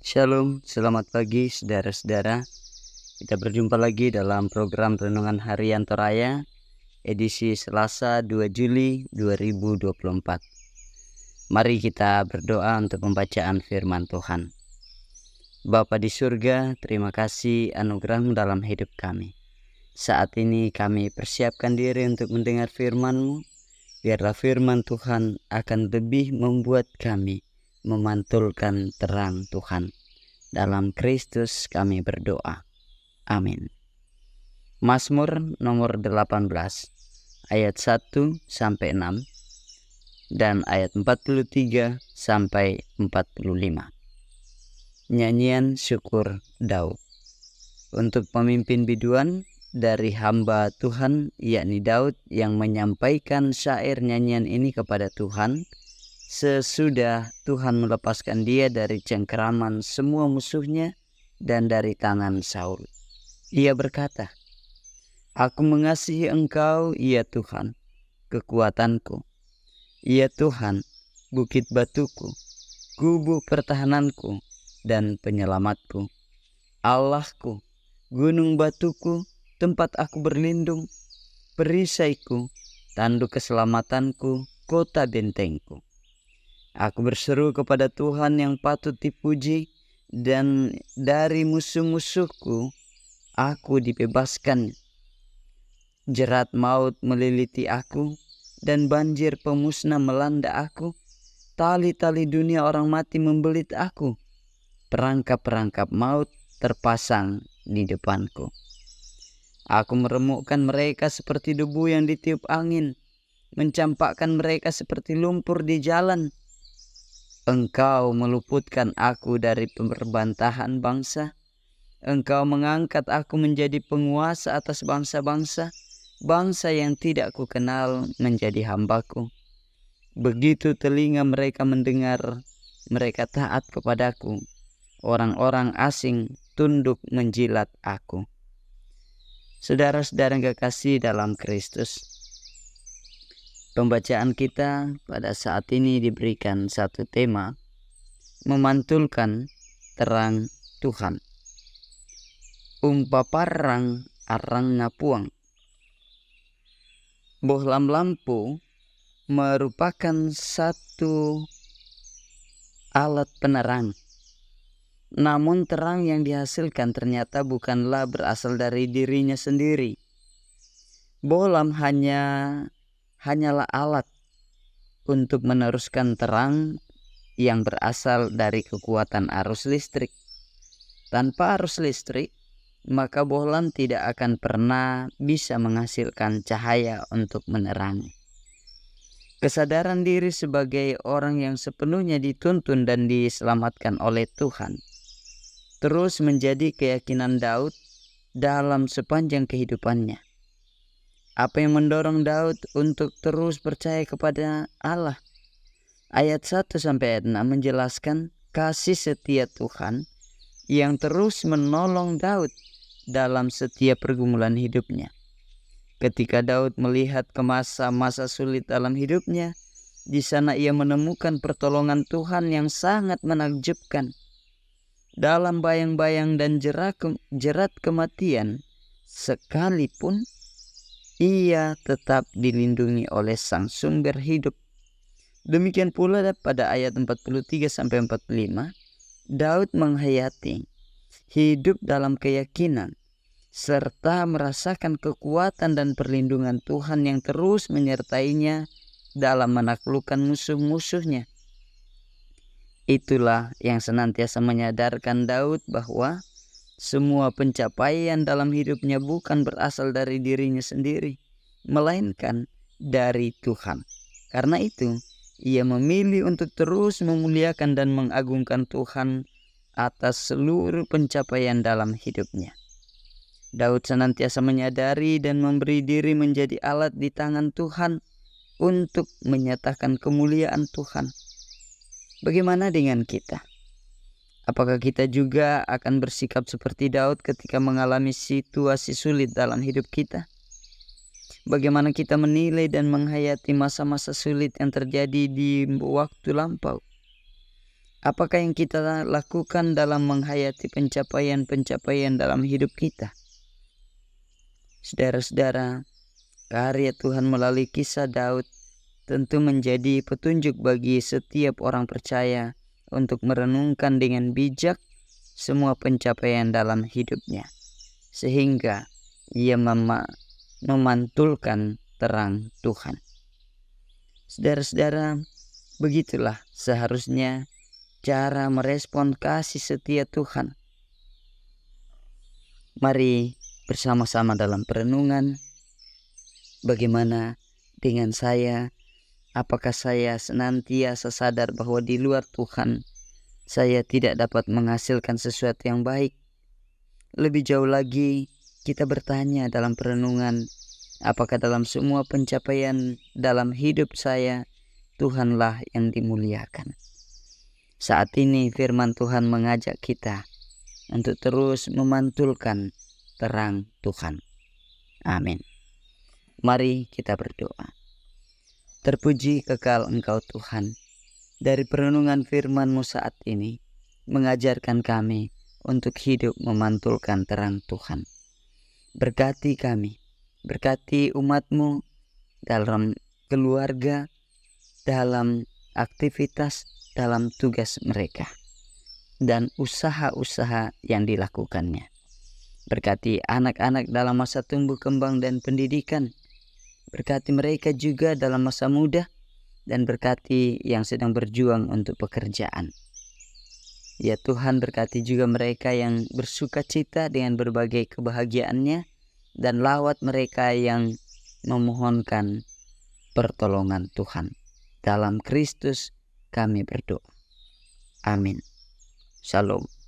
Shalom, selamat pagi saudara-saudara. Kita berjumpa lagi dalam program Renungan Harian Toraya, edisi Selasa 2 Juli 2024. Mari kita berdoa untuk pembacaan firman Tuhan. Bapa di surga, terima kasih anugerah-Mu dalam hidup kami. Saat ini kami persiapkan diri untuk mendengar firman-Mu. Biarlah firman Tuhan akan lebih membuat kami memantulkan terang Tuhan. Dalam Kristus kami berdoa. Amin. Mazmur nomor 18 ayat 1 sampai 6 dan ayat 43 sampai 45. Nyanyian syukur Daud. Untuk pemimpin biduan dari hamba Tuhan, yakni Daud, yang menyampaikan syair nyanyian ini kepada Tuhan sesudah Tuhan melepaskan dia dari cengkeraman semua musuhnya dan dari tangan Saul. Ia berkata, "Aku mengasihi Engkau, ya Tuhan, kekuatanku. Ya Tuhan, bukit batuku, gubuk pertahananku, dan penyelamatku. Allahku, gunung batuku, tempat aku berlindung, perisaiku, tanduk keselamatanku, kota bentengku. Aku berseru kepada Tuhan yang patut dipuji, dan dari musuh-musuhku aku dibebaskan. Jerat maut meliliti aku, dan banjir pemusnah melanda aku. Tali-tali dunia orang mati membelit aku. Perangkap-perangkap maut terpasang di depanku. Aku meremukkan mereka seperti debu yang ditiup angin, mencampakkan mereka seperti lumpur di jalan. Engkau meluputkan aku dari perbantahan bangsa. Engkau mengangkat aku menjadi penguasa atas bangsa-bangsa. Bangsa yang tidak kukenal menjadi hambaku. Begitu telinga mereka mendengar, mereka taat kepadaku. Orang-orang asing tunduk menjilat aku." Saudara-saudara yang kekasih dalam Kristus, pembacaan kita pada saat ini diberikan satu tema, memantulkan terang Tuhan. Umpaparang arang napuang. Bohlam lampu merupakan satu alat penerang. Namun terang yang dihasilkan ternyata bukanlah berasal dari dirinya sendiri. Bohlam hanyalah alat untuk meneruskan terang yang berasal dari kekuatan arus listrik. Tanpa arus listrik, maka bohlam tidak akan pernah bisa menghasilkan cahaya untuk menerangi. Kesadaran diri sebagai orang yang sepenuhnya dituntun dan diselamatkan oleh Tuhan terus menjadi keyakinan Daud dalam sepanjang kehidupannya. Apa yang mendorong Daud untuk terus percaya kepada Allah? Ayat 1 sampai ayat 6 menjelaskan kasih setia Tuhan yang terus menolong Daud dalam setiap pergumulan hidupnya. Ketika Daud melihat ke masa-masa sulit dalam hidupnya, di sana ia menemukan pertolongan Tuhan yang sangat menakjubkan. Dalam bayang-bayang dan jerat kematian sekalipun, ia tetap dilindungi oleh Sang Sumber hidup. Demikian pula pada ayat 43 sampai 45, Daud menghayati hidup dalam keyakinan serta merasakan kekuatan dan perlindungan Tuhan yang terus menyertainya dalam menaklukkan musuh-musuhnya. Itulah yang senantiasa menyadarkan Daud bahwa semua pencapaian dalam hidupnya bukan berasal dari dirinya sendiri, melainkan dari Tuhan. Karena itu, ia memilih untuk terus memuliakan dan mengagungkan Tuhan atas seluruh pencapaian dalam hidupnya. Daud senantiasa menyadari dan memberi diri menjadi alat di tangan Tuhan untuk menyatakan kemuliaan Tuhan. Bagaimana dengan kita? Apakah kita juga akan bersikap seperti Daud ketika mengalami situasi sulit dalam hidup kita? Bagaimana kita menilai dan menghayati masa-masa sulit yang terjadi di waktu lampau? Apakah yang kita lakukan dalam menghayati pencapaian-pencapaian dalam hidup kita? Saudara-saudara, karya Tuhan melalui kisah Daud tentu menjadi petunjuk bagi setiap orang percaya untuk merenungkan dengan bijak semua pencapaian dalam hidupnya, sehingga ia memantulkan terang Tuhan. Saudara-saudara, begitulah seharusnya cara merespon kasih setia Tuhan. Mari bersama-sama dalam perenungan, bagaimana dengan saya? Apakah saya senantiasa sadar bahwa di luar Tuhan saya tidak dapat menghasilkan sesuatu yang baik? Lebih jauh lagi, kita bertanya dalam perenungan, apakah dalam semua pencapaian dalam hidup saya, Tuhanlah yang dimuliakan? Saat ini firman Tuhan mengajak kita untuk terus memantulkan terang Tuhan. Amin. Mari kita berdoa. Terpuji kekal Engkau Tuhan, dari perenungan firman-Mu saat ini, mengajarkan kami untuk hidup memantulkan terang Tuhan. Berkati kami, berkati umat-Mu dalam keluarga, dalam aktivitas, dalam tugas mereka, dan usaha-usaha yang dilakukannya. Berkati anak-anak dalam masa tumbuh kembang dan pendidikan. Berkati mereka juga dalam masa muda, dan berkati yang sedang berjuang untuk pekerjaan. Ya Tuhan, berkati juga mereka yang bersuka cita dengan berbagai kebahagiaannya, dan lawat mereka yang memohonkan pertolongan Tuhan. Dalam Kristus kami berdoa. Amin. Shalom.